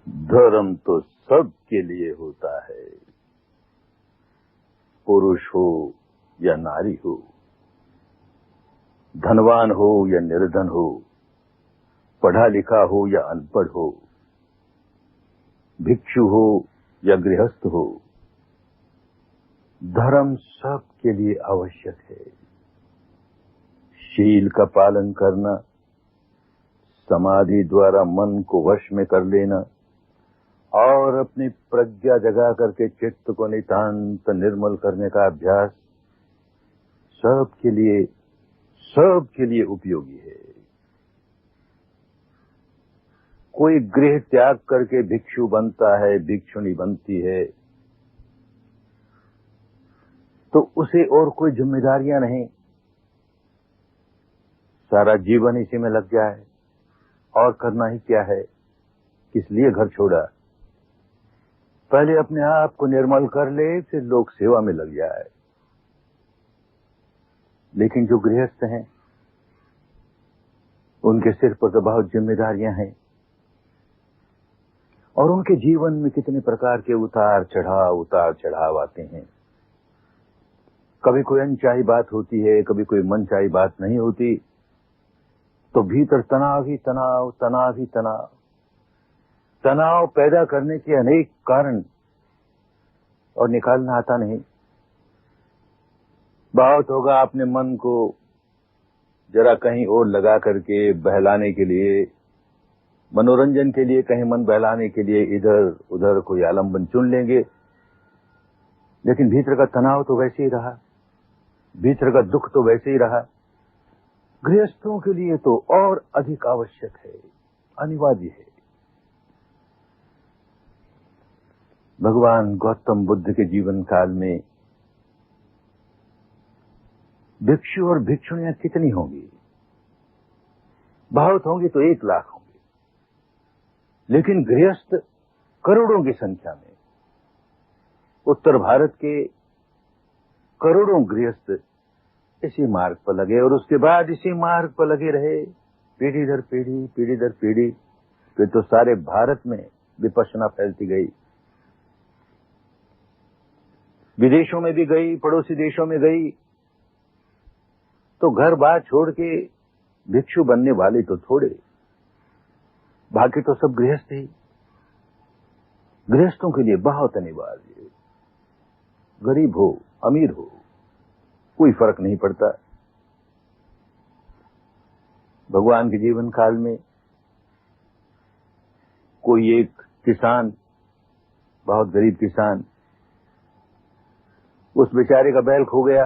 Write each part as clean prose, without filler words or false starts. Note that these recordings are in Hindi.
धर्म तो सबके लिए होता है, पुरुष हो या नारी हो, धनवान हो या निर्धन हो, पढ़ा लिखा हो या अनपढ़ हो, भिक्षु हो या गृहस्थ हो, धर्म सबके लिए आवश्यक है। शील का पालन करना, समाधि द्वारा मन को वश में कर लेना और अपनी प्रज्ञा जगा करके चित्त को नितांत निर्मल करने का अभ्यास सबके लिए उपयोगी है। कोई गृह त्याग करके भिक्षु बनता है, भिक्षुणी बनती है, तो उसे और कोई जिम्मेदारियां नहीं, सारा जीवन इसी में लग जाए और करना ही क्या है, किस लिए घर छोड़ा। पहले अपने आप को निर्मल कर ले, फिर लोक सेवा में लग जाए। लेकिन जो गृहस्थ हैं, उनके सिर पर तो बहुत जिम्मेदारियां हैं और उनके जीवन में कितने प्रकार के उतार चढ़ाव आते हैं। कभी कोई अनचाही बात होती है, कभी कोई मनचाही बात नहीं होती, तो भीतर तनाव ही तनाव पैदा करने के अनेक कारण और निकालना आता नहीं। बहुत होगा आपने मन को जरा कहीं और लगा करके बहलाने के लिए, मनोरंजन के लिए, कहीं मन बहलाने के लिए इधर उधर कोई आलम्बन चुन लेंगे, लेकिन भीतर का तनाव तो वैसे ही रहा, भीतर का दुख तो वैसे ही रहा। गृहस्थों के लिए तो और अधिक आवश्यक है, अनिवार्य है। भगवान गौतम बुद्ध के जीवन काल में भिक्षु और भिक्षुणियां कितनी होंगी? बहुत होंगी तो 1 लाख होंगे, लेकिन गृहस्थ करोड़ों की संख्या में। उत्तर भारत के करोड़ों गृहस्थ इसी मार्ग पर लगे और उसके बाद इसी मार्ग पर लगे रहे, पीढ़ी दर पीढ़ी। फिर तो सारे भारत में विपश्यना फैलती गई, विदेशों में भी गई, पड़ोसी देशों में गई। तो घर बार छोड़ के भिक्षु बनने वाले तो थोड़े, बाकी तो सब गृहस्थ ही। गृहस्थों के लिए बहुत अनिवार्य है। गरीब हो अमीर हो कोई फर्क नहीं पड़ता। भगवान के जीवन काल में कोई एक किसान, बहुत गरीब किसान, उस बेचारे का बैल खो गया,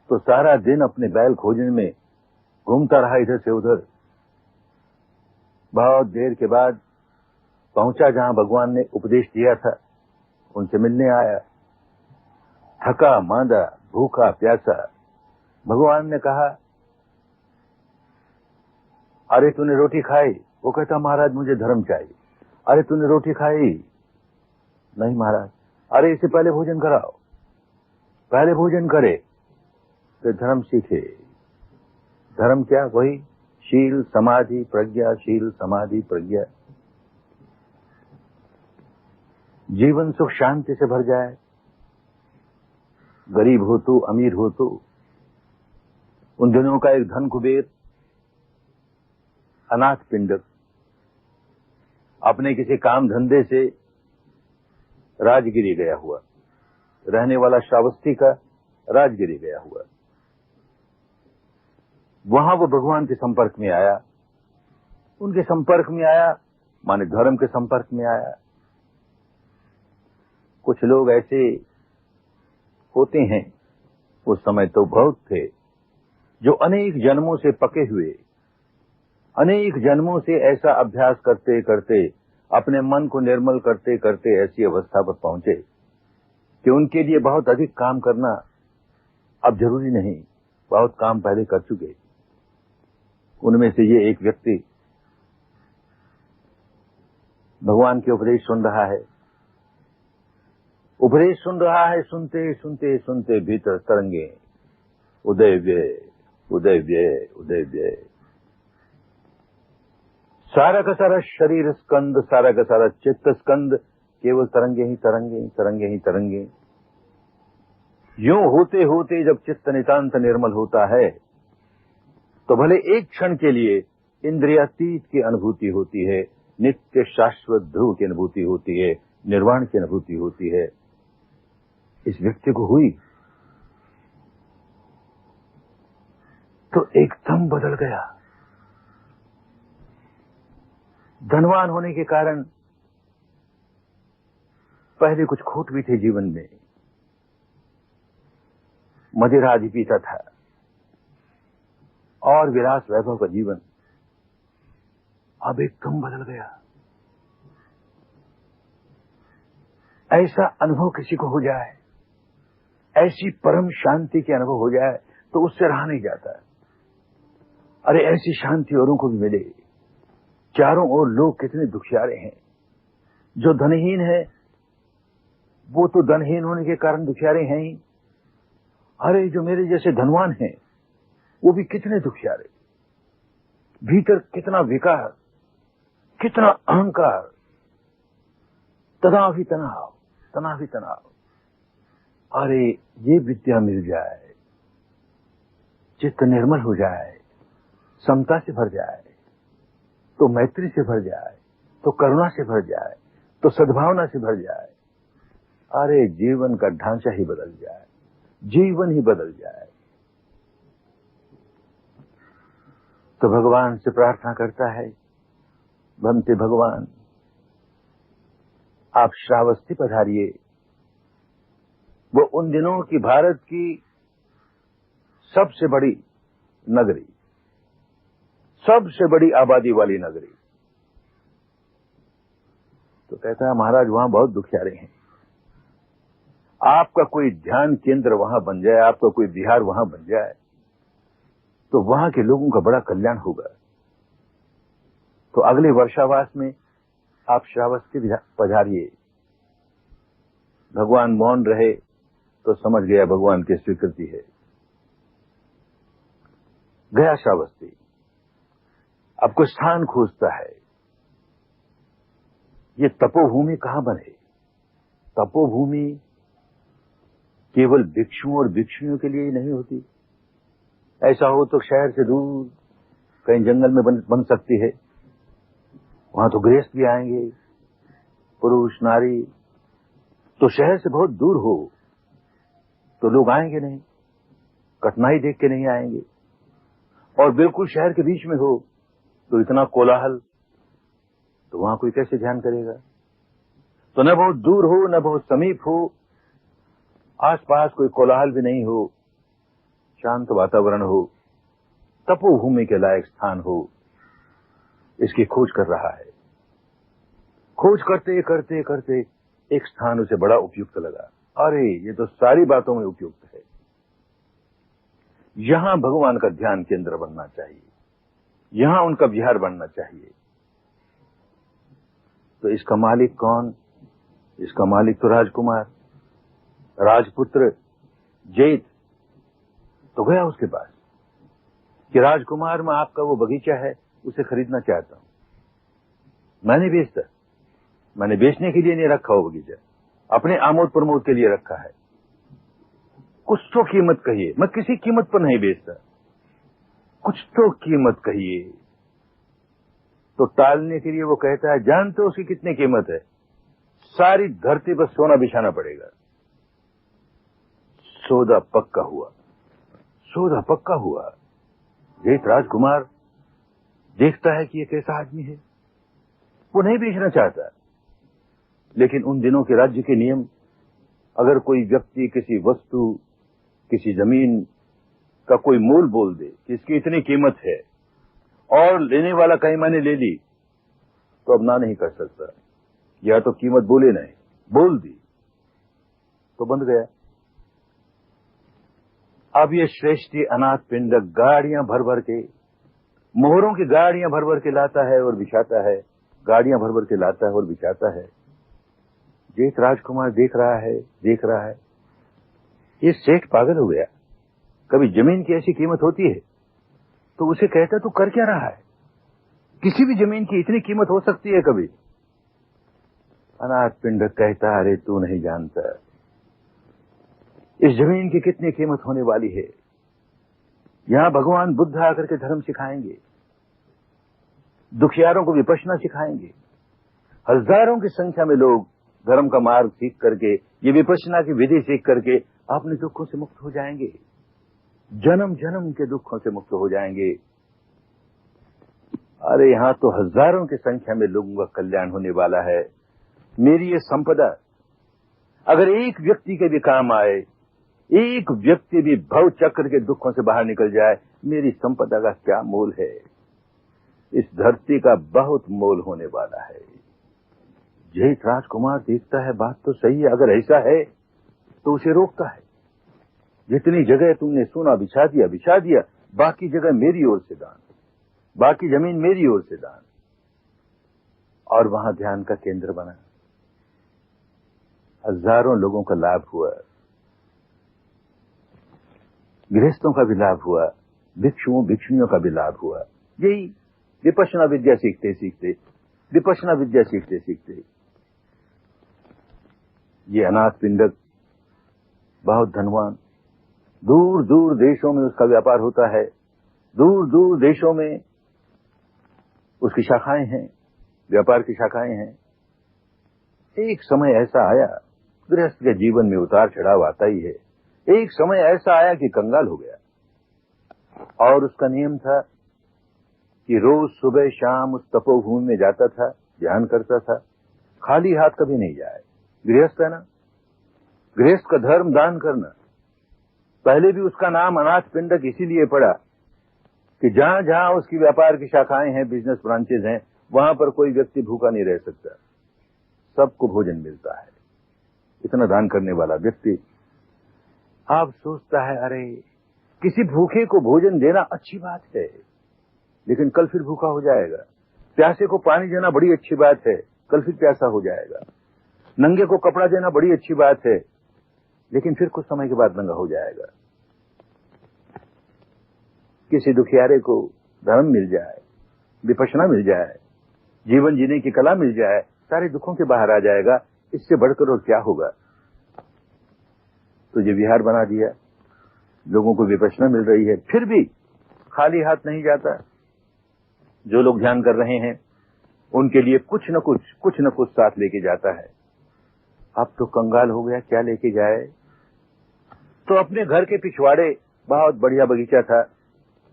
तो सारा दिन अपने बैल खोजने में घूमता रहा इधर से उधर। बहुत देर के बाद पहुंचा जहां भगवान ने उपदेश दिया था, उनसे मिलने आया, थका मांदा, भूखा प्यासा। भगवान ने कहा, अरे तूने रोटी खाई? वो कहता, महाराज मुझे धर्म चाहिए। अरे तूने रोटी खाई? नहीं महाराज। अरे इससे पहले भोजन कराओ। पहले भोजन करे तो धर्म सीखे। धर्म क्या? वही शील समाधि प्रज्ञा, शील समाधि प्रज्ञा। जीवन सुख शांति से भर जाए, गरीब हो तो अमीर हो तो। उन दिनों का एक धन कुबेर अनाथ पिंडक अपने किसी काम धंधे से राजगिरी गया हुआ, रहने वाला श्रावस्ती का, राजगिरी गया हुआ। वहां वो भगवान के संपर्क में आया, उनके संपर्क में आया माने धर्म के संपर्क में आया। कुछ लोग ऐसे होते हैं, उस समय तो बहुत थे, जो अनेक जन्मों से पके हुए, अनेक जन्मों से ऐसा अभ्यास करते करते, अपने मन को निर्मल करते करते ऐसी अवस्था पर पहुंचे कि उनके लिए बहुत अधिक काम करना अब जरूरी नहीं, बहुत काम पहले कर चुके। उनमें से ये एक व्यक्ति भगवान के उपदेश सुन रहा है, उपदेश सुन रहा है, सुनते सुनते सुनते भीतर तरंगे उदय व्यय उदय व्यय उदय व्यय। सारा का सारा शरीर स्कंद, सारा का सारा चित्त स्कंद केवल तरंगे ही तरंगे, तरंगे ही तरंगे। यूं होते होते जब चित्त नितांत निर्मल होता है तो भले एक क्षण के लिए इंद्रियातीत की अनुभूति होती है, नित्य शाश्वत ध्रुव की अनुभूति होती है, निर्वाण की अनुभूति होती है। इस व्यक्ति को हुई तो एकदम बदल गया। धनवान होने के कारण पहले कुछ खोट भी थे जीवन में, मदिरा आदि पीता था और विलास वैभव का जीवन अब एकदम बदल गया। ऐसा अनुभव किसी को हो जाए, ऐसी परम शांति के अनुभव हो जाए तो उससे रहा नहीं जाता। अरे ऐसी शांति औरों को भी मिले। चारों ओर लोग कितने दुखियारे हैं। जो धनहीन है वो तो धनहीन होने के कारण दुखियारे हैं ही। अरे जो मेरे जैसे धनवान हैं वो भी कितने दुखियारे। भीतर कितना विकार, कितना अहंकार, तनाव ही तनाव, तनाव ही तनाव। अरे ये विद्या मिल जाए, चित्त निर्मल हो जाए, समता से भर जाए, तो मैत्री से भर जाए, तो करुणा से भर जाए, तो सद्भावना से भर जाए। अरे जीवन का ढांचा ही बदल जाए, जीवन ही बदल जाए। तो भगवान से प्रार्थना करता है, बनते भगवान आप श्रावस्ती पधारिए। वो उन दिनों की भारत की सबसे बड़ी नगरी, सबसे बड़ी आबादी वाली नगरी। तो कहता है महाराज वहां बहुत दुखियारे हैं, आपका कोई ध्यान केंद्र वहां बन जाए, आपका कोई विहार वहां बन जाए तो वहां के लोगों का बड़ा कल्याण होगा। तो अगले वर्षावास में आप श्रावस्ती पधारिए। भगवान मौन रहे तो समझ गया भगवान की स्वीकृति है। गया श्रावस्ती, अब कुछ स्थान खोजता है। ये तपोभूमि कहां बने? तपोभूमि केवल भिक्षुओं और भिक्षुणियों के लिए ही नहीं होती। ऐसा हो तो शहर से दूर कहीं जंगल में बन सकती है। वहां तो गृहस्थ भी आएंगे, पुरुष नारी। तो शहर से बहुत दूर हो तो लोग आएंगे नहीं, कठिनाई देख के नहीं आएंगे। और बिल्कुल शहर के बीच में हो तो इतना कोलाहल, तो वहां कोई कैसे ध्यान करेगा? तो न बहुत दूर हो न बहुत समीप हो, आसपास कोई कोलाहल भी नहीं हो, शांत वातावरण हो, तपोभूमि के लायक स्थान हो, इसकी खोज कर रहा है। खोज करते करते करते एक स्थान उसे बड़ा उपयुक्त लगा। अरे ये तो सारी बातों में उपयुक्त है, यहां भगवान का ध्यान केंद्र बनना चाहिए, यहां उनका विहार बनना चाहिए। तो इसका मालिक कौन? इसका मालिक तो राजकुमार, राजपुत्र जैत। तो गया उसके पास कि राजकुमार मैं आपका वो बगीचा है उसे खरीदना चाहता हूं। मैंने बेचता, मैंने बेचने के लिए नहीं रखा वो बगीचा, अपने आमोद प्रमोद के लिए रखा है। कुछ तो कीमत कहिए, मैं किसी कीमत पर नहीं बेचता, कुछ तो कीमत कहिए। तो टालने के लिए वो कहता है जानते हो उसकी कितनी कीमत है? सारी धरती पर सोना बिछाना पड़ेगा। सौदा पक्का हुआ, सौदा पक्का हुआ। जैत राजकुमार देखता है कि ये कैसा आदमी है, वो नहीं बेचना चाहता। लेकिन उन दिनों के राज्य के नियम, अगर कोई व्यक्ति किसी वस्तु, किसी जमीन का कोई मूल बोल दे कि इसकी इतनी कीमत है और लेने वाला कहीं मैंने ले ली, तो अब ना नहीं कर सकता। या तो कीमत बोले नहीं, बोल दी तो बंद गया। अब ये श्रेष्ठी अनाथ पिंड गाड़ियां भर भर के, मोहरों की गाड़ियां भर भर के लाता है और बिछाता है, गाड़ियां भर भर के लाता है और बिछाता है। जेठ राजकुमार देख रहा है, देख रहा है, ये सेठ पागल हो गया। कभी जमीन की ऐसी कीमत होती है? तो उसे कहता तू कर क्या रहा है? किसी भी जमीन की इतनी कीमत हो सकती है कभी? अनाथ पिंडक कहता, अरे तू नहीं जानता इस जमीन की कितनी कीमत होने वाली है। यहां भगवान बुद्ध आकर के धर्म सिखाएंगे, दुखियारों को विपश्यना सिखाएंगे। हजारों की संख्या में लोग धर्म का मार्ग सीख करके, ये विपश्यना की विधि सीख करके अपने दुखों से मुक्त हो जाएंगे, जन्म जन्म के दुखों से मुक्त हो जाएंगे। अरे यहां तो हजारों की संख्या में लोगों का कल्याण होने वाला है। मेरी ये संपदा अगर एक व्यक्ति के भी काम आए, एक व्यक्ति भी भव चक्र के दुखों से बाहर निकल जाए, मेरी संपदा का क्या मोल है? इस धरती का बहुत मोल होने वाला है। जैत राजकुमार देखता है बात तो सही है, अगर ऐसा है तो उसे रोकता है। जितनी जगह तुमने सोना बिछा दिया, बाकी जगह मेरी ओर से दान, बाकी जमीन मेरी ओर से दान। और वहां ध्यान का केंद्र बना, हजारों लोगों का लाभ हुआ, गृहस्थों का भी लाभ हुआ, भिक्षुओं भिक्षुणियों का भी लाभ हुआ। यही विपश्यना विद्या सीखते सीखते ये अनाथ पिंडक बहुत धनवान, दूर दूर देशों में उसका व्यापार होता है, दूर दूर देशों में उसकी शाखाएं हैं, व्यापार की शाखाएं हैं। एक समय ऐसा आया, गृहस्थ के जीवन में उतार चढ़ाव आता ही है। एक समय ऐसा आया कि कंगाल हो गया, और उसका नियम था कि रोज सुबह शाम उस तपोभूमि में जाता था, ध्यान करता था, खाली हाथ कभी नहीं जाए। गृहस्थ है ना, गृहस्थ का धर्म दान करना। पहले भी उसका नाम अनाथ पिंडक इसीलिए पड़ा कि जहां जहां उसकी व्यापार की शाखाएं हैं, बिजनेस ब्रांचेज हैं, वहां पर कोई व्यक्ति भूखा नहीं रह सकता, सबको भोजन मिलता है। इतना दान करने वाला व्यक्ति आप सोचता है, अरे किसी भूखे को भोजन देना अच्छी बात है, लेकिन कल फिर भूखा हो जाएगा। प्यासे को पानी देना बड़ी अच्छी बात है, कल फिर प्यासा हो जाएगा। नंगे को कपड़ा देना बड़ी अच्छी बात है, लेकिन फिर कुछ समय के बाद नंगा हो जाएगा। किसी दुखियारे को धर्म मिल जाए, विपश्यना मिल जाए, जीवन जीने की कला मिल जाए, सारे दुखों के बाहर आ जाएगा। इससे बढ़कर और क्या होगा? तो ये विहार बना दिया, लोगों को विपश्यना मिल रही है, फिर भी खाली हाथ नहीं जाता। जो लोग ध्यान कर रहे हैं उनके लिए कुछ न कुछ साथ लेके जाता है। अब तो कंगाल हो गया, क्या लेके जाए? तो अपने घर के पिछवाड़े बहुत बढ़िया बगीचा था,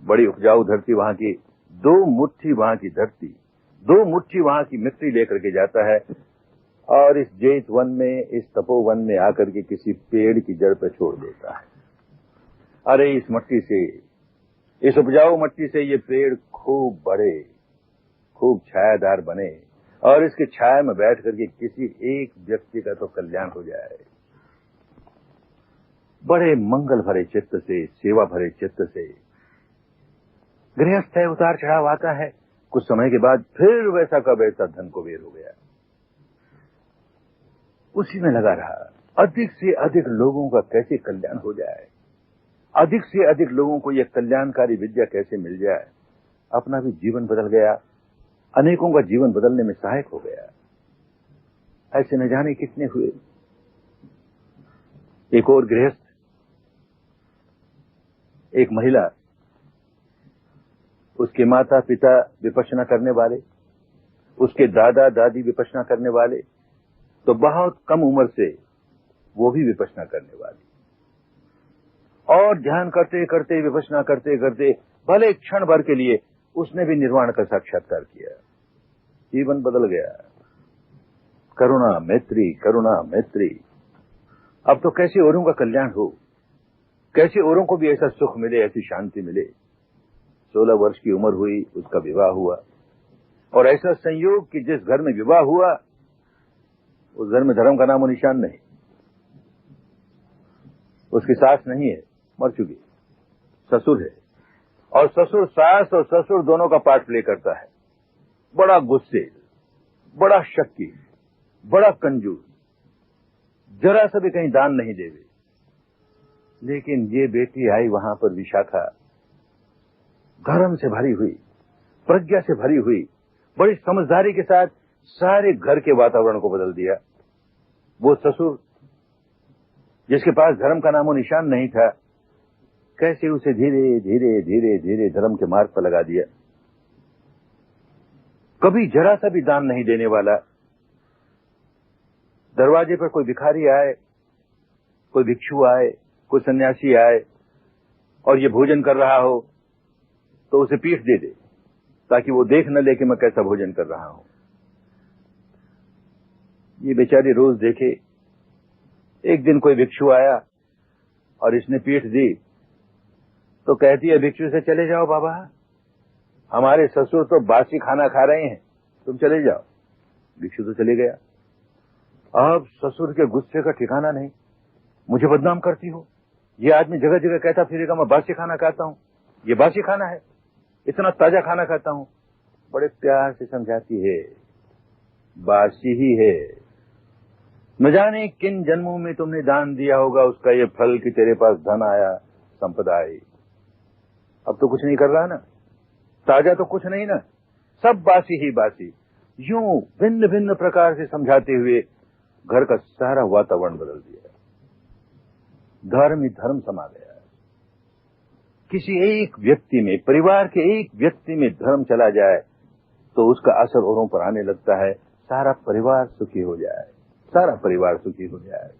बड़ी उपजाऊ धरती वहां की, 2 मुट्ठी वहां की धरती, 2 मुट्ठी वहां की मिट्टी लेकर के जाता है, और इस जैत वन में, इस तपोवन में आकर के किसी पेड़ की जड़ पर छोड़ देता है। अरे इस मट्टी से, इस उपजाऊ मट्टी से ये पेड़ खूब बढ़े, खूब छायादार बने, और इसके छाया में बैठ करके किसी एक व्यक्ति का तो कल्याण हो जाए। बड़े मंगल भरे चित्त से, सेवा भरे चित्त से गृहस्थ है, उतार चढ़ाव आता है, कुछ समय के बाद फिर वैसा का वैसा धन कुबेर हो गया। उसी में लगा रहा, अधिक से अधिक लोगों का कैसे कल्याण हो जाए, अधिक से अधिक लोगों को यह कल्याणकारी विद्या कैसे मिल जाए। अपना भी जीवन बदल गया, अनेकों का जीवन बदलने में सहायक हो गया। ऐसे न जाने कितने हुए। एक और गृहस्थ, एक महिला, उसके माता पिता विपश्यना करने वाले, उसके दादा दादी विपश्यना करने वाले, तो बहुत कम उम्र से वो भी विपश्यना करने वाली, और ध्यान करते करते, विपश्यना करते करते, भले क्षण भर के लिए उसने भी निर्वाण का साक्षात्कार किया। जीवन बदल गया। करुणा मैत्री, करुणा मैत्री। अब तो कैसे औरों का कल्याण हो, कैसे औरों को भी ऐसा सुख मिले, ऐसी शांति मिले। 16 वर्ष की उम्र हुई, उसका विवाह हुआ, और ऐसा संयोग कि जिस घर में विवाह हुआ उस घर में धर्म का नामो निशान नहीं। उसकी सास नहीं है, मर चुकी, ससुर है, और ससुर, सास और ससुर दोनों का पार्ट प्ले करता है। बड़ा गुस्से, बड़ा शक्की, बड़ा कंजूस, जरा सा भी कहीं दान नहीं देवे। लेकिन ये बेटी आई वहां पर, विशाखा, धर्म से भरी हुई, प्रज्ञा से भरी हुई, बड़ी समझदारी के साथ सारे घर के वातावरण को बदल दिया। वो ससुर जिसके पास धर्म का नामो निशान नहीं था, कैसे उसे धीरे धीरे धीरे धीरे धर्म के मार्ग पर लगा दिया। कभी जरा सा भी दान नहीं देने वाला, दरवाजे पर कोई भिखारी आए, कोई भिक्षु आए, कोई सन्यासी आए और ये भोजन कर रहा हो तो उसे पीठ दे दे ताकि वो देख न ले कि मैं कैसा भोजन कर रहा हूं। ये बेचारी रोज देखे। एक दिन कोई भिक्षु आया और इसने पीठ दी तो कहती है भिक्षु से, चले जाओ बाबा, हमारे ससुर तो बासी खाना खा रहे हैं, तुम चले जाओ। भिक्षु तो चले गया। अब ससुर के गुस्से का ठिकाना नहीं। मुझे बदनाम करती हो, ये आदमी जगह जगह कहता फिरेगा मैं बासी खाना खाता हूं, ये बासी खाना है, इतना ताजा खाना खाता हूं। बड़े प्यार से समझाती है, बासी ही है, न जाने किन जन्मों में तुमने दान दिया होगा उसका ये फल कि तेरे पास धन आया, संपदा आई। अब तो कुछ नहीं कर रहा ना, ताजा तो कुछ नहीं ना, सब बासी ही बासी। यूं भिन्न भिन्न प्रकार से समझाते हुए घर का सारा वातावरण बदल दिया। धर्म ही धर्म समा गया। किसी एक व्यक्ति में, परिवार के एक व्यक्ति में धर्म चला जाए तो उसका असर औरों पर आने लगता है। सारा परिवार सुखी हो जाए, सारा परिवार सुखी हो जाए।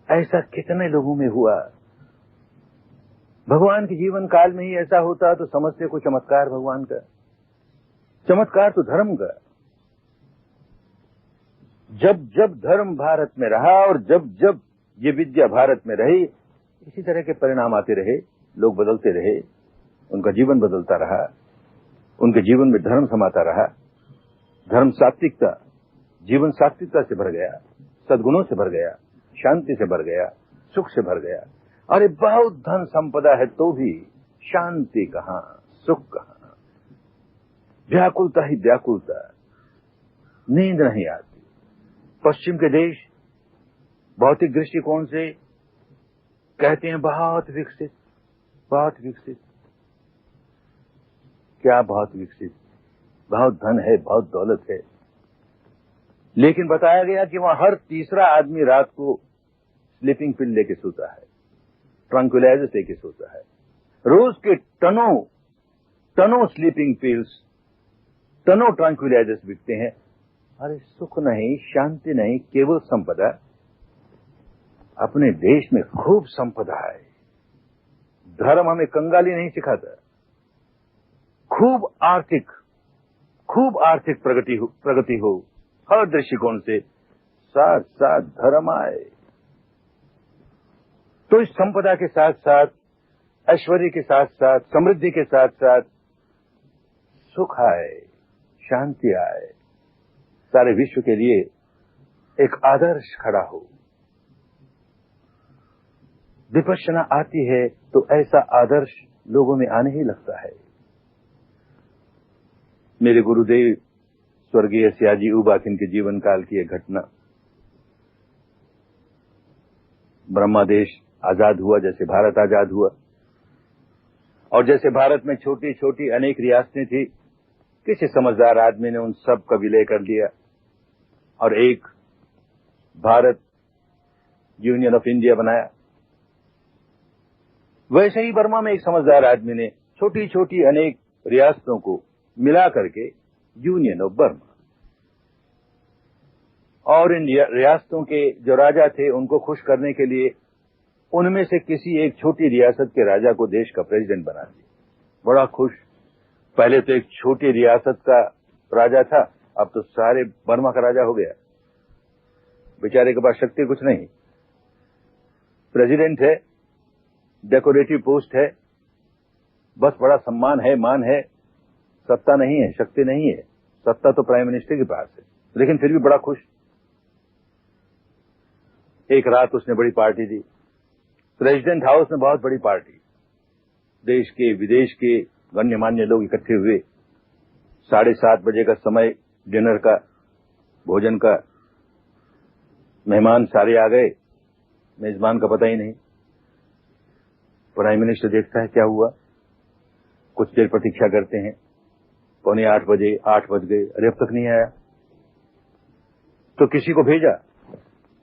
ऐसा कितने लोगों में हुआ। भगवान के जीवन काल में ही ऐसा होता तो समझते को चमत्कार भगवान का, चमत्कार तो धर्म का। जब जब धर्म भारत में रहा और जब जब ये विद्या भारत में रही, इसी तरह के परिणाम आते रहे, लोग बदलते रहे, उनका जीवन बदलता रहा, उनके जीवन में धर्म समाता रहा। धर्म सात्विकता, जीवन सात्विकता से भर गया, सद्गुणों से भर गया, शांति से भर गया, सुख से भर गया। अरे बहुत धन संपदा है तो भी शांति कहां, सुख कहां, व्याकुलता ही व्याकुलता, नींद नहीं आती। पश्चिम के देश भौतिक दृष्टिकोण से कहते हैं बहुत विकसित, बहुत विकसित। क्या बहुत विकसित? बहुत धन है, बहुत दौलत है, लेकिन बताया गया कि वहां हर तीसरा आदमी रात को स्लीपिंग पिल लेके सोता है, ट्रंक्विलाइजर्स लेके सोता है। रोज के टनों स्लीपिंग पिल्स, टनों ट्रंक्विलाइजर्स बिकते हैं। अरे सुख नहीं, शांति नहीं, केवल संपदा। अपने देश में खूब संपदा है। धर्म हमें कंगाली नहीं सिखाता। खूब आर्थिक प्रगति हो हर दृष्टिकोण से, साथ साथ धर्म आए तो इस संपदा के साथ साथ, ऐश्वर्य के साथ साथ, समृद्धि के साथ साथ सुख आए, शांति आए, सारे विश्व के लिए एक आदर्श खड़ा हो। विपश्यना आती है तो ऐसा आदर्श लोगों में आने ही लगता है। मेरे गुरुदेव स्वर्गीय सियाजी उबाकिन के जीवन काल की एक घटना। ब्रह्मा देश आजाद हुआ, जैसे भारत आजाद हुआ, और जैसे भारत में छोटी छोटी अनेक रियासतें थी, किसी समझदार आदमी ने उन सब का विलय कर दिया और एक भारत यूनियन ऑफ इंडिया बनाया। वैसे ही बर्मा में एक समझदार आदमी ने छोटी छोटी अनेक रियासतों को मिला करके यूनियन ऑफ बर्मा, और इन रियासतों के जो राजा थे उनको खुश करने के लिए उनमें से किसी एक छोटी रियासत के राजा को देश का प्रेसिडेंट बना दिया। बड़ा खुश। पहले तो एक छोटी रियासत का राजा था, अब तो सारे बर्मा का राजा हो गया। बेचारे के पास शक्ति कुछ नहीं, प्रेसिडेंट है, डेकोरेटिव पोस्ट है, बस बड़ा सम्मान है, मान है, सत्ता नहीं है, शक्ति नहीं है। सत्ता तो प्राइम मिनिस्टर के पास है, लेकिन फिर भी बड़ा खुश। एक रात उसने बड़ी पार्टी दी, प्रेसिडेंट हाउस में बहुत बड़ी पार्टी, देश के विदेश के गण्यमान्य लोग इकट्ठे हुए। 7:30 बजे का समय डिनर का, भोजन का। मेहमान सारे आ गए, मेजबान का पता ही नहीं। प्राइम मिनिस्टर देखता है क्या हुआ, कुछ देर प्रतीक्षा करते हैं, 7:45 बजे, 8 बज गए, अरे अब तक नहीं आया। तो किसी को भेजा,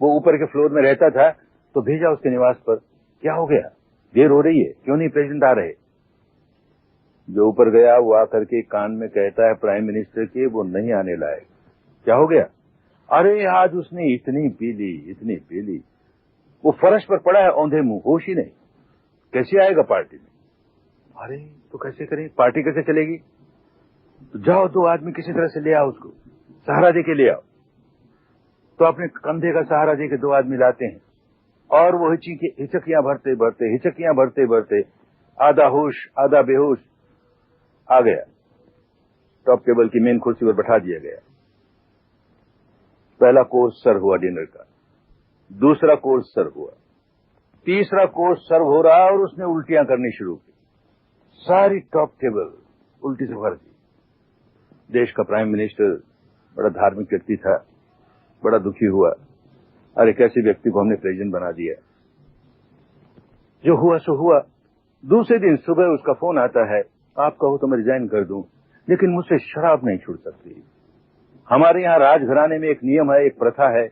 वो ऊपर के फ्लोर में रहता था, तो भेजा उसके निवास पर, क्या हो गया, देर हो रही है, क्यों नहीं प्रेसिडेंट आ रहे। जो ऊपर गया वो आकर के कान में कहता है प्राइम मिनिस्टर के वो नहीं आने लायक। क्या हो गया, अरे आज उसने इतनी पी ली, वो फर्श पर पड़ा है औंधे मुंह, होश ही नहीं, कैसे आएगा पार्टी में। अरे तो कैसे करें, पार्टी कैसे चलेगी। तो जाओ 2 आदमी किसी तरह से ले आओ, उसको सहारा दे के ले आओ। तो अपने कंधे का सहारा दे के 2 आदमी लाते हैं, और वो हिचकियां भरते भरते आधा होश आधा बेहोश आ गया। टॉप टेबल की मेन कुर्सी पर बैठा दिया गया। पहला कोर्स सर्व हुआ डिनर का, दूसरा कोर्स सर्व हुआ, तीसरा कोर्स सर्व हो रहा और उसने उल्टियां करनी शुरू की। सारी टॉप टेबल उल्टी से भर दी। देश का प्राइम मिनिस्टर बड़ा धार्मिक व्यक्ति था, बड़ा दुखी हुआ, अरे कैसे व्यक्ति को हमने प्रेसिडेंट बना दिया। जो हुआ सो हुआ। दूसरे दिन सुबह उसका फोन आता है, आप कहो तो मैं रिजाइन कर दूं, लेकिन मुझसे शराब नहीं छूट सकती। हमारे यहाँ राजघराने में एक नियम है, एक प्रथा है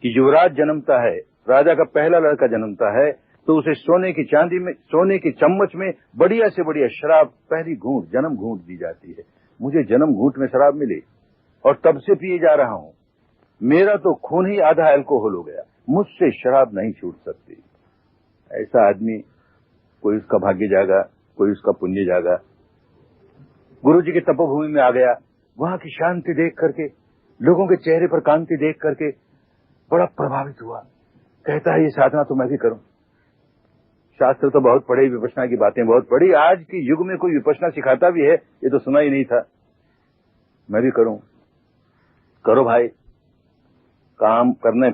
कि युवराज जन्मता है, राजा का पहला लड़का जन्मता है, तो उसे सोने की चम्मच में बढ़िया से बढ़िया शराब पहली घूंट, जन्म घूंट दी जाती है। मुझे जन्म घूंट में शराब मिली और तब से पिए जा रहा हूं। मेरा तो खून ही आधा अल्कोहल हो गया, मुझसे शराब नहीं छूट सकती। ऐसा आदमी, कोई उसका भाग्य जागा, कोई उसका पुण्य जागा। गुरुजी की तपोभूमि में आ गया, वहां की शांति देख करके, लोगों के चेहरे पर कांति देख करके बड़ा प्रभावित हुआ। कहता है ये साधना तो मैं भी करूं। शास्त्र तो बहुत पढ़े, विपश्यना की बातें बहुत पढ़ी, आज के युग में कोई विपश्यना सिखाता भी है ये तो सुना ही नहीं था। मैं भी करूं। करो भाई, काम करने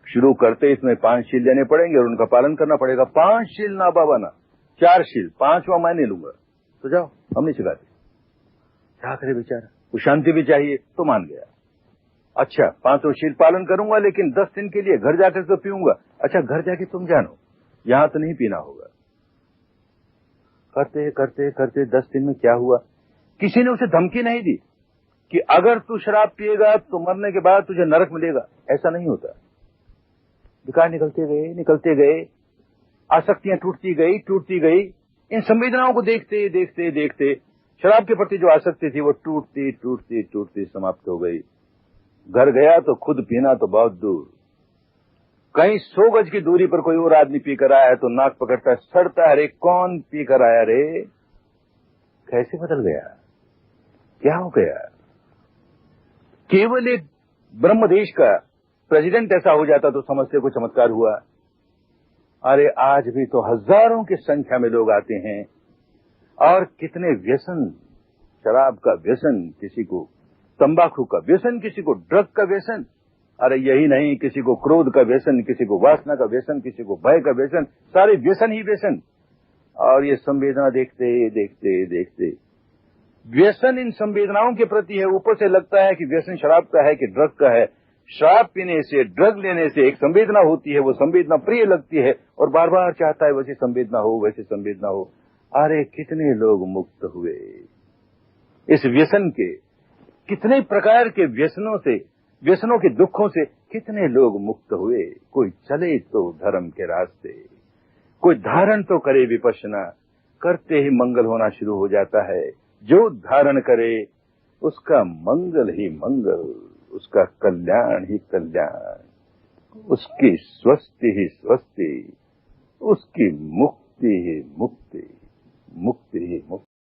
शुरू करते इसमें 5 शील लेने पड़ेंगे और उनका पालन करना पड़ेगा। 5 शील ना बाबा ना, 4 शील, 5वां मैं नहीं लूंगा। तो जाओ, हम नहीं सिखाते। क्या करे बेचारा, वो शांति भी चाहिए तो मान गया। अच्छा 5 शील पालन करूंगा, लेकिन 10 दिन के लिए घर जाकर तो पीऊंगा। अच्छा घर जाके तुम जानो, यहां तो नहीं पीना होगा। करते करते करते 10 दिन में क्या हुआ, किसी ने उसे धमकी नहीं दी कि अगर तू शराब पिएगा तो मरने के बाद तुझे नरक मिलेगा। ऐसा नहीं होता। विकार निकलते गए, आसक्तियां टूटती गई। इन संवेदनाओं को देखते देखते देखते शराब के प्रति जो आसक्ति थी वो टूटती समाप्त हो गई। घर गया तो खुद पीना तो बहुत दूर, कहीं 100 गज की दूरी पर कोई और आदमी पीकर आया है तो नाक पकड़ता सड़ता है, अरे कौन पीकर आया रे। कैसे बदल गया, क्या हो गया। केवल एक ब्रह्मदेश का प्रेसिडेंट ऐसा हो जाता तो समझते को चमत्कार हुआ। अरे आज भी तो हजारों की संख्या में लोग आते हैं, और कितने व्यसन, शराब का व्यसन, किसी को तंबाकू का व्यसन, किसी को ड्रग का व्यसन, अरे यही नहीं, किसी को क्रोध का व्यसन, किसी को वासना का व्यसन, किसी को भय का व्यसन, सारे व्यसन ही व्यसन। और ये संवेदना देखते देखते देखते व्यसन इन संवेदनाओं के प्रति है। ऊपर से लगता है कि व्यसन शराब का है कि ड्रग का है। शराब पीने से, ड्रग लेने से एक संवेदना होती है, वो संवेदना प्रिय लगती है और बार बार चाहता है वैसी संवेदना हो। अरे कितने लोग मुक्त हुए इस व्यसन के, कितने प्रकार के व्यसनों के दुखों से कितने लोग मुक्त हुए। कोई चले तो धर्म के रास्ते, कोई धारण तो करे विपश्यना, करते ही मंगल होना शुरू हो जाता है। जो धारण करे उसका मंगल ही मंगल, उसका कल्याण ही कल्याण, उसकी स्वस्ति ही स्वस्ति, उसकी मुक्ति ही मुक्ति, मुक्ति ही मुक्ति।